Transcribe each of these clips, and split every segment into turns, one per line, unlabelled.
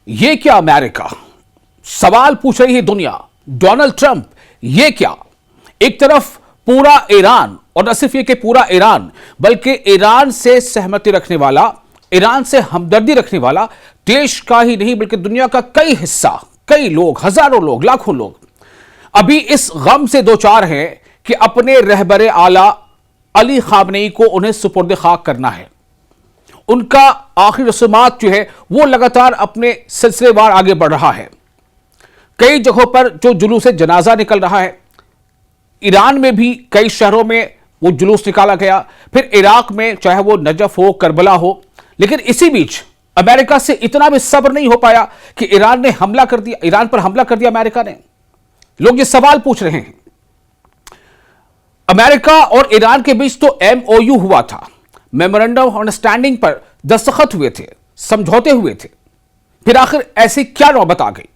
ये क्या अमेरिका? सवाल पूछ रही है दुनिया। डोनाल्ड ट्रंप, ये क्या? एक तरफ पूरा ईरान, और न सिर्फ ये कि पूरा ईरान, बल्कि ईरान से सहमति रखने वाला, ईरान से हमदर्दी रखने वाला देश का ही नहीं बल्कि दुनिया का कई हिस्सा, कई लोग, हजारों लोग, लाखों लोग अभी इस गम से दो चार हैं कि अपने रहबरे आला अली खामनेई को उन्हें सुपुर्द खाक करना है। उनका आखिरी रस्मात जो है वो लगातार अपने सिलसिलेवार आगे बढ़ रहा है। कई जगहों पर जो जुलूस जनाजा निकल रहा है, ईरान में भी कई शहरों में वो जुलूस निकाला गया, फिर इराक में चाहे वो नजफ हो, करबला हो। लेकिन इसी बीच अमेरिका से इतना भी सब्र नहीं हो पाया कि ईरान ने हमला कर दिया, ईरान पर हमला कर दिया अमेरिका ने। लोग ये सवाल पूछ रहे हैं, अमेरिका और ईरान के बीच तो MOU हुआ था, मेमोरेंडम ऑफ अंडरस्टैंडिंग पर दस्तखत हुए थे, समझौते हुए थे, फिर आखिर ऐसी क्या नौबत आ गई?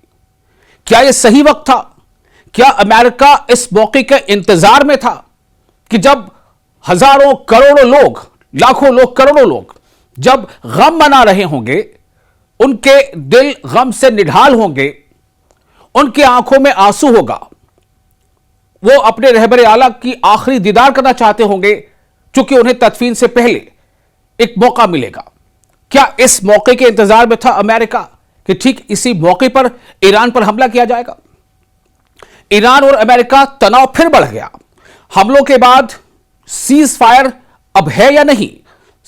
क्या यह सही वक्त था? क्या अमेरिका इस मौके के इंतजार में था कि जब हजारों करोड़ों लोग, लाखों लोग, करोड़ों लोग जब गम मना रहे होंगे, उनके दिल गम से निढाल होंगे, उनकी आंखों में आंसू होगा, वो अपने रहबरे आला की आखिरी दीदार करना चाहते होंगे, चूंकि उन्हें तदफीन से पहले एक मौका मिलेगा। क्या इस मौके के इंतजार में था अमेरिका कि ठीक इसी मौके पर ईरान पर हमला किया जाएगा? ईरान और अमेरिका तनाव फिर बढ़ गया। हमलों के बाद सीज फायर अब है या नहीं?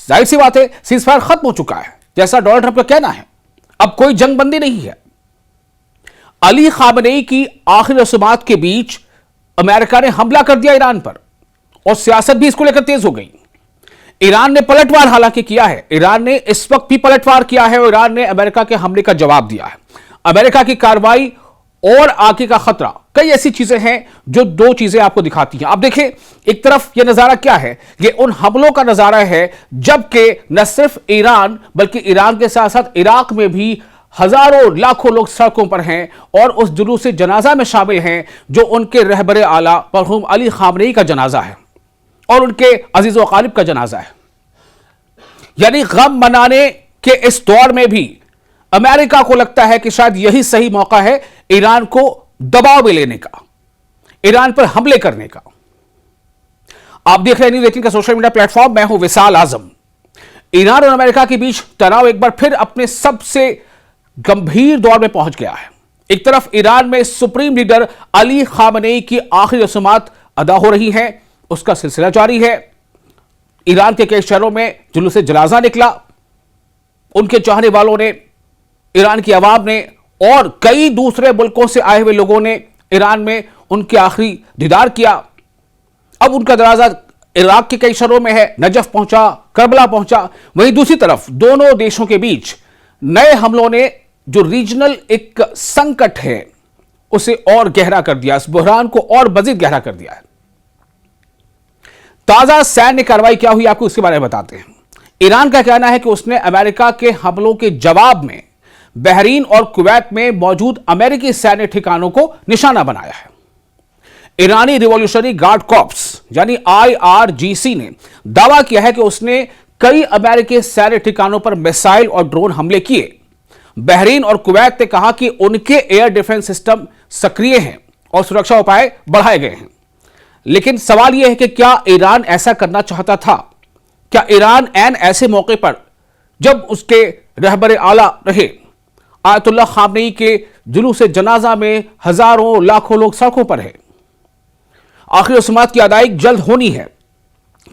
जाहिर सी बात है, सीज फायर खत्म हो चुका है, जैसा डोनाल्ड ट्रंप का कहना है। अब कोई जंगबंदी नहीं है। अली खामनेई की आखिरी रस्मात के बीच अमेरिका ने हमला कर दिया ईरान पर, और सियासत भी इसको लेकर तेज हो गई। ईरान ने पलटवार हालांकि किया है, ईरान ने इस वक्त भी पलटवार किया है, और ईरान ने अमेरिका के हमले का जवाब दिया है। अमेरिका की कार्रवाई और आगे का खतरा, कई ऐसी चीजें हैं जो दो चीजें आपको दिखाती हैं। आप देखें, एक तरफ यह नजारा क्या है, ये उन हमलों का नजारा है जबकि न सिर्फ ईरान बल्कि ईरान के साथ साथ इराक में भी हजारों लाखों लोग सड़कों पर हैं और उस जुलूस जनाजा में शामिल हैं जो उनके रहबरे आला मरहूम अली खामनेई का जनाजा है और उनके अजीज व गालिब का जनाजा है। यानी गम मनाने के इस दौर में भी अमेरिका को लगता है कि शायद यही सही मौका है ईरान को दबाव में लेने का, ईरान पर हमले करने का। आप देख रहे हैं न्यूज़ 18 का सोशल मीडिया प्लेटफॉर्म, मैं हूं विशाल आजम। ईरान और अमेरिका के बीच तनाव एक बार फिर अपने सबसे गंभीर दौर में पहुंच गया है। एक तरफ ईरान में सुप्रीम लीडर अली खामनेई की आखिरी रस्मात अदा हो रही हैं, उसका सिलसिला जारी है। ईरान के कई शहरों में जुलूस जनाजा निकला, उनके चाहने वालों ने, ईरान की आवाम ने और कई दूसरे मुल्कों से आए हुए लोगों ने ईरान में उनके आखिरी दीदार किया। अब उनका दरवाजा इराक के कई शहरों में है, नजफ पहुंचा, करबला पहुंचा। वहीं दूसरी तरफ दोनों देशों के बीच नए हमलों ने जो रीजनल एक संकट है उसे और गहरा कर दिया, इस बहरान को और मजीद गहरा कर दिया है। ताजा सैन्य कार्रवाई क्या हुई आपको इसके बारे में बताते हैं। ईरान का कहना है कि उसने अमेरिका के हमलों के जवाब में बहरीन और कुवैत में मौजूद अमेरिकी सैन्य ठिकानों को निशाना बनाया है। ईरानी रिवॉल्यूशनरी गार्ड कॉर्प्स यानी IRGC ने दावा किया है कि उसने कई अमेरिकी सैन्य ठिकानों पर मिसाइल और ड्रोन हमले किए। बहरीन और कुवैत ने कहा कि उनके एयर डिफेंस सिस्टम सक्रिय हैं और सुरक्षा उपाय बढ़ाए गए हैं। लेकिन सवाल यह है कि क्या ईरान ऐसा करना चाहता था? क्या ईरान ऐन ऐसे मौके पर जब उसके रहबरे आला रहे आयतुल्लाह खामनेई के जुलूस जनाजा में हजारों लाखों लोग सड़कों पर हैं, आखिरी रस्मात की अदायगी जल्द होनी है,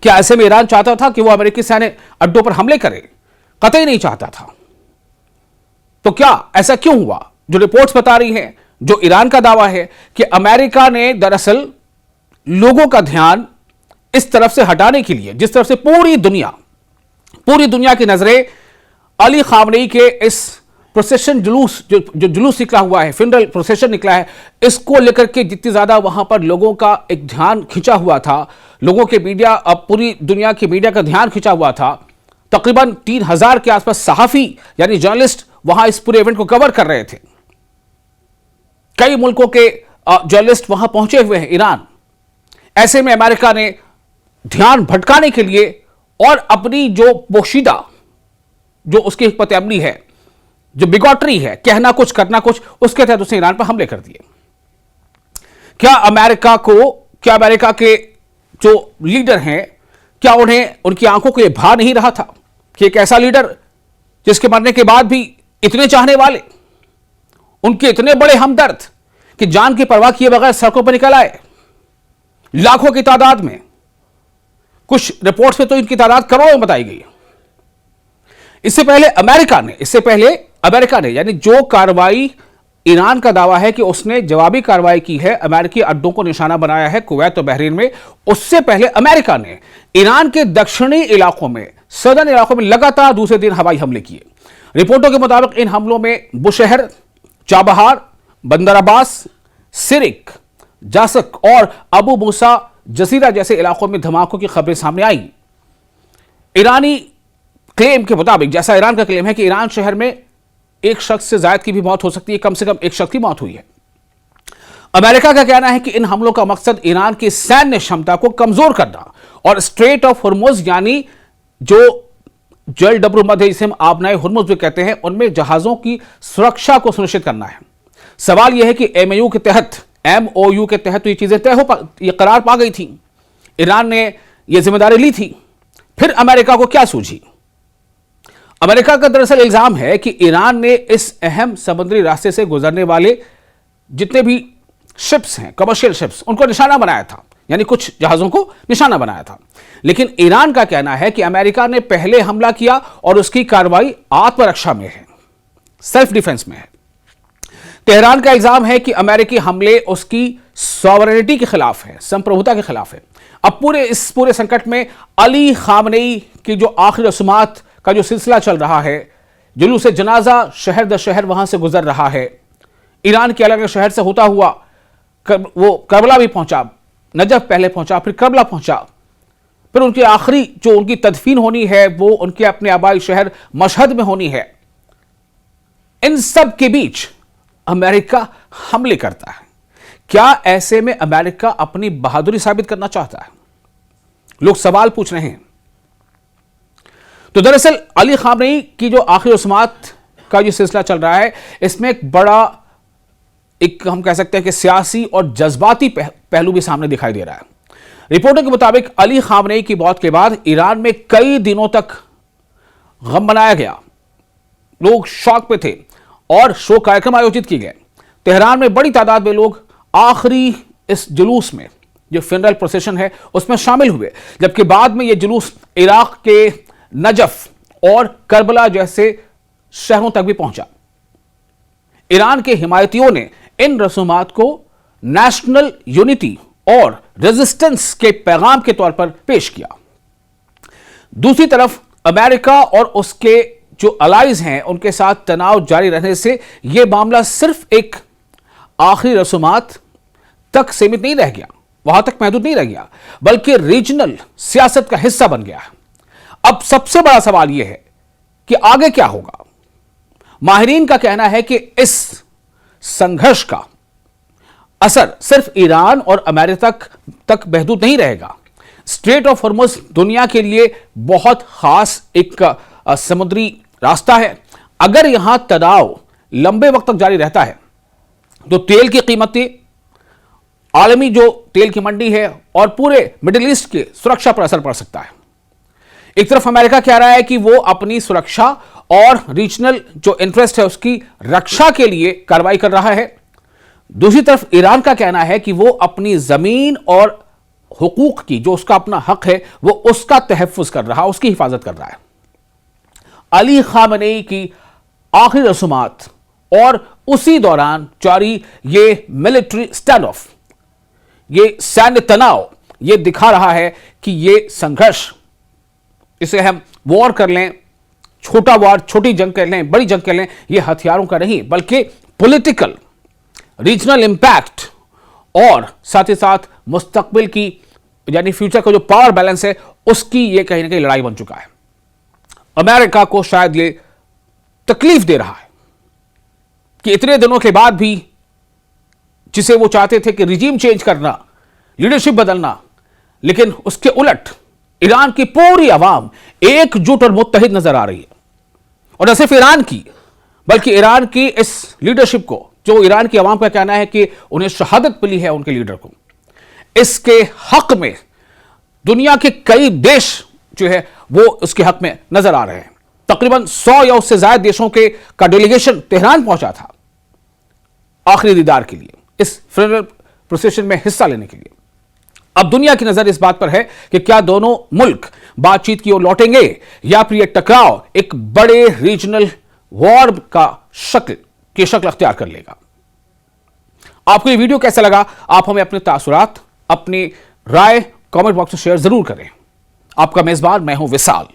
क्या ऐसे में ईरान चाहता था कि वो अमेरिकी सैन्य अड्डों पर हमले करे? कतई नहीं चाहता था। तो क्या ऐसा क्यों हुआ? जो रिपोर्ट्स बता रही हैं, जो ईरान का दावा है कि अमेरिका ने दरअसल लोगों का ध्यान इस तरफ से हटाने के लिए, जिस तरफ से पूरी दुनिया की नजरें अली खामनेई के इस प्रोसेशन जुलूस जो जुलूस निकला हुआ है, फ्यूनरल प्रोसेशन निकला है, इसको लेकर के जितनी ज्यादा वहां पर लोगों का एक ध्यान खिंचा हुआ था, लोगों के मीडिया, अब पूरी दुनिया के मीडिया का ध्यान खिंचा हुआ था। तकरीबन 3000 के आसपास सहाफी यानी जर्नलिस्ट वहां इस पूरे इवेंट को कवर कर रहे थे। कई मुल्कों के जर्नलिस्ट वहां पहुंचे हुए हैं ईरान। ऐसे में अमेरिका ने ध्यान भटकाने के लिए और अपनी जो पोशीदा जो उसकी हिकमत अमली है, जो बिगॉटरी है, कहना कुछ करना कुछ, उसके तहत उसने ईरान पर हमले कर दिए। क्या अमेरिका के जो लीडर हैं, क्या उन्हें उनकी आंखों को यह भा नहीं रहा था कि एक ऐसा लीडर जिसके मरने के बाद भी इतने चाहने वाले, उनके इतने बड़े हमदर्द कि जान की परवाह किए बगैर सड़कों पर निकल आए, लाखों की तादाद में, कुछ रिपोर्ट्स में तो इनकी तादाद करोड़ों में बताई गई। इससे पहले अमेरिका ने यानी जो कार्रवाई, ईरान का दावा है कि उसने जवाबी कार्रवाई की है, अमेरिकी अड्डों को निशाना बनाया है कुवैत और बहरीन में, उससे पहले अमेरिका ने ईरान के दक्षिणी इलाकों में, सदर्न इलाकों में लगातार दूसरे दिन हवाई हमले किए। रिपोर्टों के मुताबिक इन हमलों में बुशहर, चाबहार, बंदर अब्बास, सिरिक, जासक और अबू मूसा जजीरा जैसे इलाकों में धमाकों की खबरें सामने आई। ईरानी क्लेम के मुताबिक, जैसा ईरान का क्लेम है कि ईरान शहर में एक शख्स से ज्यादा की भी मौत हो सकती है, कम से कम एक शख्स की मौत हुई है। अमेरिका का कहना है कि इन हमलों का मकसद ईरान की सैन्य क्षमता को कमजोर करना और स्ट्रेट ऑफ हुर्मुज यानी जो जल डब्रू मध्य, जिसे हम आबनाए हुर्मुज भी कहते हैं, उनमें जहाजों की सुरक्षा को सुनिश्चित करना है। सवाल यह है कि एमओयू के तहत तो ये चीजें ये करार पा गई थी, ईरान ने यह जिम्मेदारी ली थी, फिर अमेरिका को क्या सूझी? अमेरिका का दरअसल इल्जाम है कि ईरान ने इस अहम समुद्री रास्ते से गुजरने वाले जितने भी शिप्स हैं, कमर्शियल शिप्स, उनको निशाना बनाया था, यानी कुछ जहाजों को निशाना बनाया था। लेकिन ईरान का कहना है कि अमेरिका ने पहले हमला किया और उसकी कार्रवाई आत्मरक्षा में है, सेल्फ डिफेंस में है। तेहरान का इल्जाम है कि अमेरिकी हमले उसकी सॉवरेनिटी के खिलाफ है, संप्रभुता के खिलाफ है। अब इस पूरे संकट में अली खामनेई की जो आखिरी रस्मात का जो सिलसिला चल रहा है, जुलूस जनाजा शहर दर शहर वहां से गुजर रहा है, ईरान के अलग अलग शहर से होता हुआ वो करबला भी पहुंचा, नजफ पहले पहुंचा, फिर करबला पहुंचा, फिर उनकी आखिरी जो उनकी तदफीन होनी है वो उनके अपने आबाई शहर मशहद में होनी है। इन सब के बीच अमेरिका हमले करता है। क्या ऐसे में अमेरिका अपनी बहादुरी साबित करना चाहता है? लोग सवाल पूछ रहे हैं। तो दरअसल अली खामनेई की जो आखिरी रस्मात का जो सिलसिला चल रहा है, इसमें एक बड़ा, एक हम कह सकते हैं कि सियासी और जज्बाती पहलू भी सामने दिखाई दे रहा है। रिपोर्टों के मुताबिक अली खामनेई की मौत के बाद ईरान में कई दिनों तक गम मनाया गया, लोग शौक पे थे और शोक कार्यक्रम आयोजित किए गए। तेहरान में बड़ी तादाद में लोग आखिरी इस जुलूस में, जो फ्यूनरल प्रोसेशन है, उसमें शामिल हुए, जबकि बाद में यह जुलूस इराक के नजफ और करबला जैसे शहरों तक भी पहुंचा। ईरान के हिमायतियों ने इन रसूमात को नेशनल यूनिटी और रेजिस्टेंस के पैगाम के तौर पर पेश किया। दूसरी तरफ अमेरिका और उसके जो अलाइज हैं, उनके साथ तनाव जारी रहने से यह मामला सिर्फ एक आखिरी रसूमात तक सीमित नहीं रह गया, वहां तक महदूद नहीं रह गया, बल्कि रीजनल सियासत का हिस्सा बन गया है। अब सबसे बड़ा सवाल यह है कि आगे क्या होगा। माहिरीन का कहना है कि इस संघर्ष का असर सिर्फ ईरान और अमेरिका तक महदूद नहीं रहेगा। स्ट्रेट ऑफ हॉर्मुज दुनिया के लिए बहुत खास एक समुद्री रास्ता है। अगर यहां तनाव लंबे वक्त तक जारी रहता है तो तेल की कीमतें, आलमी जो तेल की मंडी है और पूरे मिडिल ईस्ट के सुरक्षा पर असर पड़ सकता है। एक तरफ अमेरिका कह रहा है कि वो अपनी सुरक्षा और रीजनल जो इंटरेस्ट है उसकी रक्षा के लिए कार्रवाई कर रहा है। दूसरी तरफ ईरान का कहना है कि वो अपनी जमीन और हुकूक की, जो उसका अपना हक है, वो उसका तहफ्फुज कर रहा है, उसकी हिफाजत कर रहा है। अली खामनेई की आखिरी रसूमात और उसी दौरान जारी ये मिलिट्री स्टैंड ऑफ, ये सैन्य तनाव, ये दिखा रहा है कि ये संघर्ष, इसे हम वॉर कर लें, छोटा वॉर, छोटी जंग कर लें, बड़ी जंग कर लें, ये हथियारों का नहीं बल्कि पॉलिटिकल, रीजनल इंपैक्ट और साथ ही साथ मुस्तकबिल की, यानी फ्यूचर का जो पावर बैलेंस है, उसकी ये कहीं ना कहीं लड़ाई बन चुका है। अमेरिका को शायद ये तकलीफ दे रहा है कि इतने दिनों के बाद भी, जिसे वो चाहते थे कि रिजीम चेंज करना, लीडरशिप बदलना, लेकिन उसके उलट ईरान की पूरी आवाम एकजुट और मुत्तहिद नजर आ रही है। और न सिर्फ ईरान की, बल्कि ईरान की इस लीडरशिप को, जो ईरान की आवाम का कहना है कि उन्हें शहादत मिली है उनके लीडर को, इसके हक में दुनिया के कई देश जो है वो उसके हक में नजर आ रहे हैं। तकरीबन 100 या उससे ज्यादा देशों के का डेलीगेशन तेहरान पहुंचा था आखिरी दीदार के लिए, इस फ्यूनरल प्रोसेशन में हिस्सा लेने के लिए। अब दुनिया की नजर इस बात पर है कि क्या दोनों मुल्क बातचीत की ओर लौटेंगे या फिर यह टकराव एक बड़े रीजनल वॉर का शक्ल अख्तियार कर लेगा। आपको यह वीडियो कैसा लगा? आप हमें अपने तासुरात, अपनी राय कमेंट बॉक्स में शेयर जरूर करें। आपका मेजबान मैं हूं विशाल।